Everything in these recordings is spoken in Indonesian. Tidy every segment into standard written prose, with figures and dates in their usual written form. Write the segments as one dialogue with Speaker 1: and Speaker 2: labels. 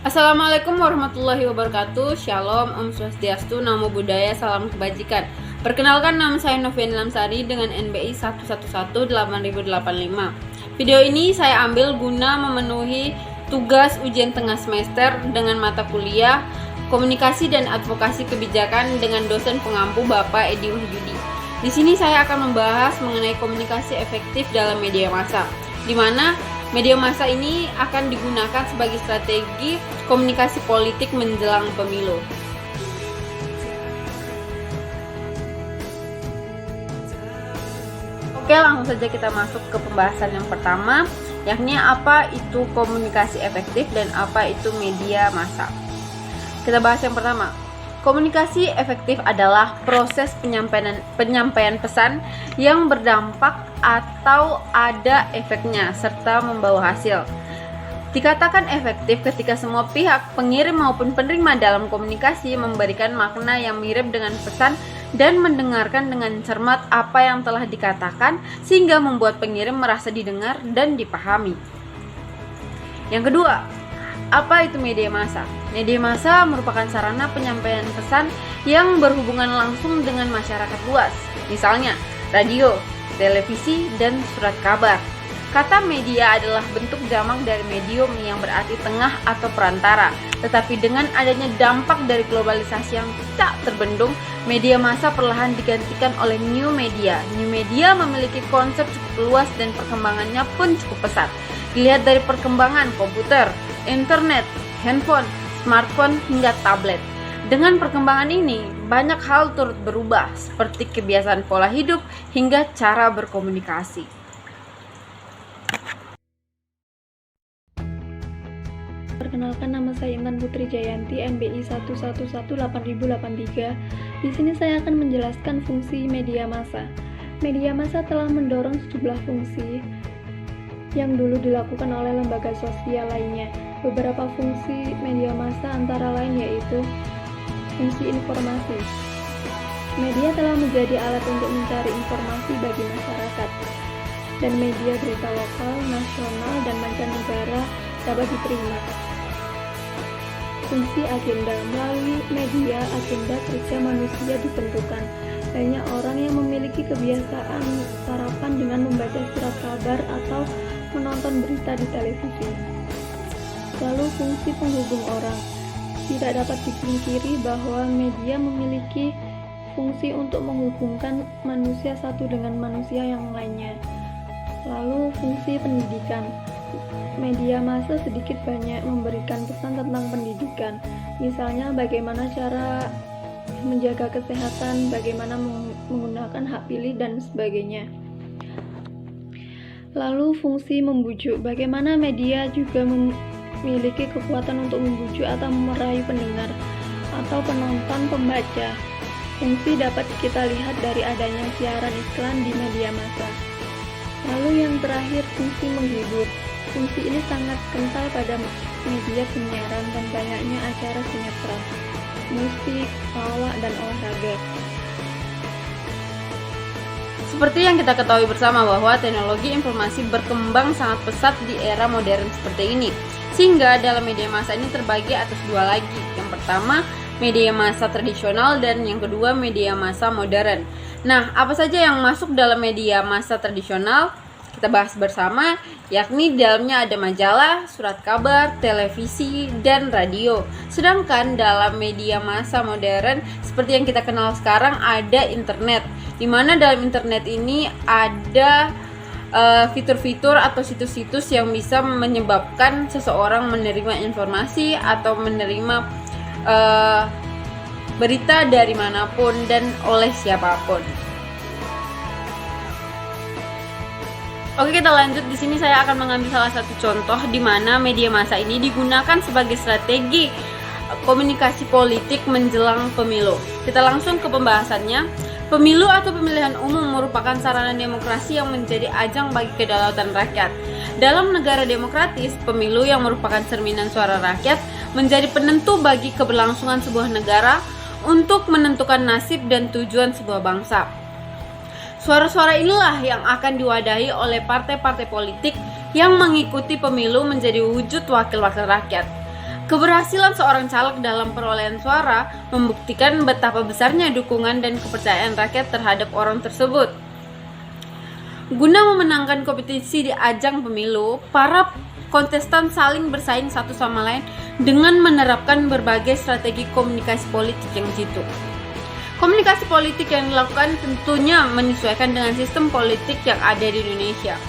Speaker 1: Assalamualaikum warahmatullahi wabarakatuh. Shalom, Om Swastiastu, Namo Buddhaya, Salam Kebajikan. Perkenalkan, nama saya Novian Lamsari dengan NBI 1118085. Video ini saya ambil guna memenuhi tugas ujian tengah semester dengan mata kuliah Komunikasi dan Advokasi Kebijakan dengan dosen pengampu Bapak Edi Wahyudi. Di sini saya akan membahas mengenai komunikasi efektif dalam media massa, di mana media massa ini akan digunakan sebagai strategi komunikasi politik menjelang pemilu. Oke, langsung saja kita masuk ke pembahasan yang pertama, yakni apa itu komunikasi efektif dan apa itu media massa. Kita bahas yang pertama. Komunikasi efektif adalah proses penyampaian pesan yang berdampak atau ada efeknya serta membawa hasil. Dikatakan efektif ketika semua pihak, pengirim maupun penerima dalam komunikasi, memberikan makna yang mirip dengan pesan dan mendengarkan dengan cermat apa yang telah dikatakan sehingga membuat pengirim merasa didengar dan dipahami. Yang kedua, apa itu media massa? Media massa merupakan sarana penyampaian pesan yang berhubungan langsung dengan masyarakat luas, misalnya radio, televisi, dan surat kabar. Kata media adalah bentuk jamak dari medium yang berarti tengah atau perantara. Tetapi dengan adanya dampak dari globalisasi yang tak terbendung, media massa perlahan digantikan oleh new media. New media memiliki konsep cukup luas dan perkembangannya pun cukup pesat. Dilihat dari perkembangan komputer, internet, handphone, smartphone, hingga tablet. Dengan perkembangan ini, banyak hal turut berubah, seperti kebiasaan pola hidup hingga cara berkomunikasi.
Speaker 2: Perkenalkan, nama saya Intan Putri Jayanti, NBI 1118083. Di sini saya akan menjelaskan fungsi media massa. Media massa telah mendorong sejumlah fungsi yang dulu dilakukan oleh lembaga sosial lainnya. Beberapa fungsi media massa antara lain yaitu fungsi informasi. Media telah menjadi alat untuk mencari informasi bagi masyarakat, dan media berita lokal, nasional, dan mancanegara dapat diterima. Fungsi agenda. Melalui media, agenda kerja manusia ditentukan. Banyak orang yang memiliki kebiasaan sarapan dengan membaca surat kabar atau menonton berita di televisi. Lalu fungsi penghubung orang. Tidak dapat dipungkiri bahwa media memiliki fungsi untuk menghubungkan manusia satu dengan manusia yang lainnya. Lalu fungsi pendidikan. Media massa sedikit banyak memberikan pesan tentang pendidikan. Misalnya bagaimana cara menjaga kesehatan, bagaimana menggunakan hak pilih, dan sebagainya. Lalu fungsi membujuk. Bagaimana media juga memiliki kekuatan untuk membujuk atau merayu pendengar atau penonton pembaca. Fungsi dapat kita lihat dari adanya siaran iklan di media massa. Lalu yang terakhir, fungsi menghibur. Fungsi ini sangat kental pada media penyiaran dan banyaknya acara sinetron, musik, lawak, dan olahraga.
Speaker 1: Seperti yang kita ketahui bersama bahwa teknologi informasi berkembang sangat pesat di era modern seperti ini, sehingga dalam media massa ini terbagi atas dua lagi. Yang pertama, media massa tradisional, dan yang kedua, media massa modern. Nah, apa saja yang masuk dalam media massa tradisional? Kita bahas bersama, yakni di dalamnya ada majalah, surat kabar, televisi, dan radio. Sedangkan dalam media massa modern, seperti yang kita kenal sekarang, ada internet, di mana dalam internet ini ada fitur-fitur atau situs-situs yang bisa menyebabkan seseorang menerima informasi atau menerima berita dari manapun dan oleh siapapun. Oke, kita lanjut. Di sini saya akan mengambil salah satu contoh di mana media massa ini digunakan sebagai strategi komunikasi politik menjelang pemilu. Kita langsung ke pembahasannya. Pemilu atau pemilihan umum merupakan sarana demokrasi yang menjadi ajang bagi kedaulatan rakyat. Dalam negara demokratis, pemilu yang merupakan cerminan suara rakyat menjadi penentu bagi keberlangsungan sebuah negara untuk menentukan nasib dan tujuan sebuah bangsa. Suara-suara inilah yang akan diwadahi oleh partai-partai politik yang mengikuti pemilu menjadi wujud wakil-wakil rakyat. Keberhasilan seorang caleg dalam perolehan suara membuktikan betapa besarnya dukungan dan kepercayaan rakyat terhadap orang tersebut. Guna memenangkan kompetisi di ajang pemilu, para kontestan saling bersaing satu sama lain dengan menerapkan berbagai strategi komunikasi politik yang jitu. Komunikasi politik yang dilakukan tentunya menyesuaikan dengan sistem politik yang ada di Indonesia.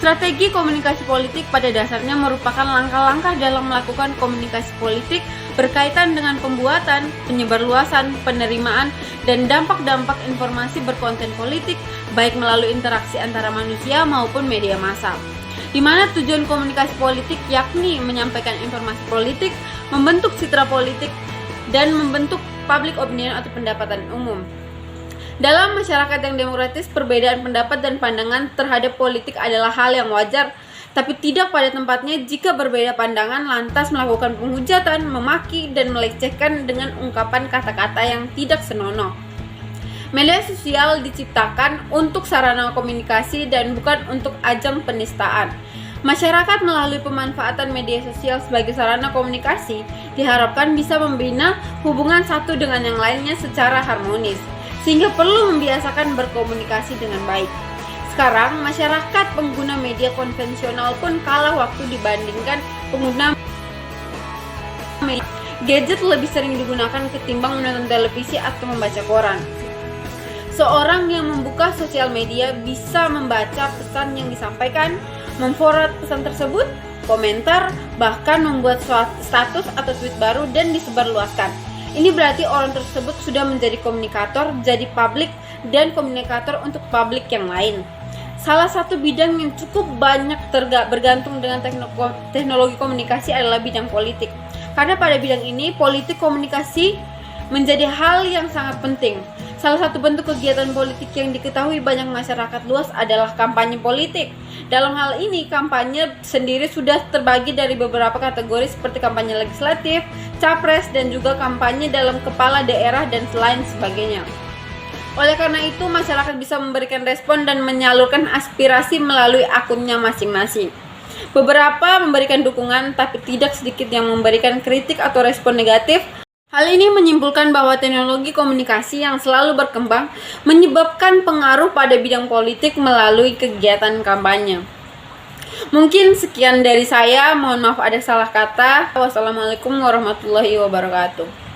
Speaker 1: Strategi komunikasi politik pada dasarnya merupakan langkah-langkah dalam melakukan komunikasi politik berkaitan dengan pembuatan, penyebarluasan, penerimaan, dan dampak-dampak informasi berkonten politik, baik melalui interaksi antara manusia maupun media massa. Di mana tujuan komunikasi politik yakni menyampaikan informasi politik, membentuk citra politik, dan membentuk public opinion atau pendapatan umum. Dalam masyarakat yang demokratis, perbedaan pendapat dan pandangan terhadap politik adalah hal yang wajar, tapi tidak pada tempatnya jika berbeda pandangan lantas melakukan penghujatan, memaki, dan melecehkan dengan ungkapan kata-kata yang tidak senonoh. Media sosial diciptakan untuk sarana komunikasi dan bukan untuk ajang penistaan. Masyarakat melalui pemanfaatan media sosial sebagai sarana komunikasi diharapkan bisa membina hubungan satu dengan yang lainnya secara harmonis, sehingga perlu membiasakan berkomunikasi dengan baik. Sekarang, masyarakat pengguna media konvensional pun kalah waktu dibandingkan pengguna media. Gadget lebih sering digunakan ketimbang menonton televisi atau membaca koran. Seorang yang membuka sosial media bisa membaca pesan yang disampaikan, memforward pesan tersebut, komentar, bahkan membuat status atau tweet baru dan disebarluaskan. Ini berarti orang tersebut sudah menjadi komunikator, jadi publik, dan komunikator untuk publik yang lain. Salah satu bidang yang cukup banyak bergantung dengan teknologi komunikasi adalah bidang politik. Karena pada bidang ini, politik komunikasi menjadi hal yang sangat penting. Salah satu bentuk kegiatan politik yang diketahui banyak masyarakat luas adalah kampanye politik. Dalam hal ini, kampanye sendiri sudah terbagi dari beberapa kategori seperti kampanye legislatif, capres, dan juga kampanye dalam kepala daerah dan lain sebagainya. Oleh karena itu, masyarakat bisa memberikan respon dan menyalurkan aspirasi melalui akunnya masing-masing. Beberapa memberikan dukungan, tapi tidak sedikit yang memberikan kritik atau respon negatif. Hal ini menyimpulkan bahwa teknologi komunikasi yang selalu berkembang menyebabkan pengaruh pada bidang politik melalui kegiatan kampanye. Mungkin sekian dari saya, mohon maaf ada salah kata. Wassalamualaikum warahmatullahi wabarakatuh.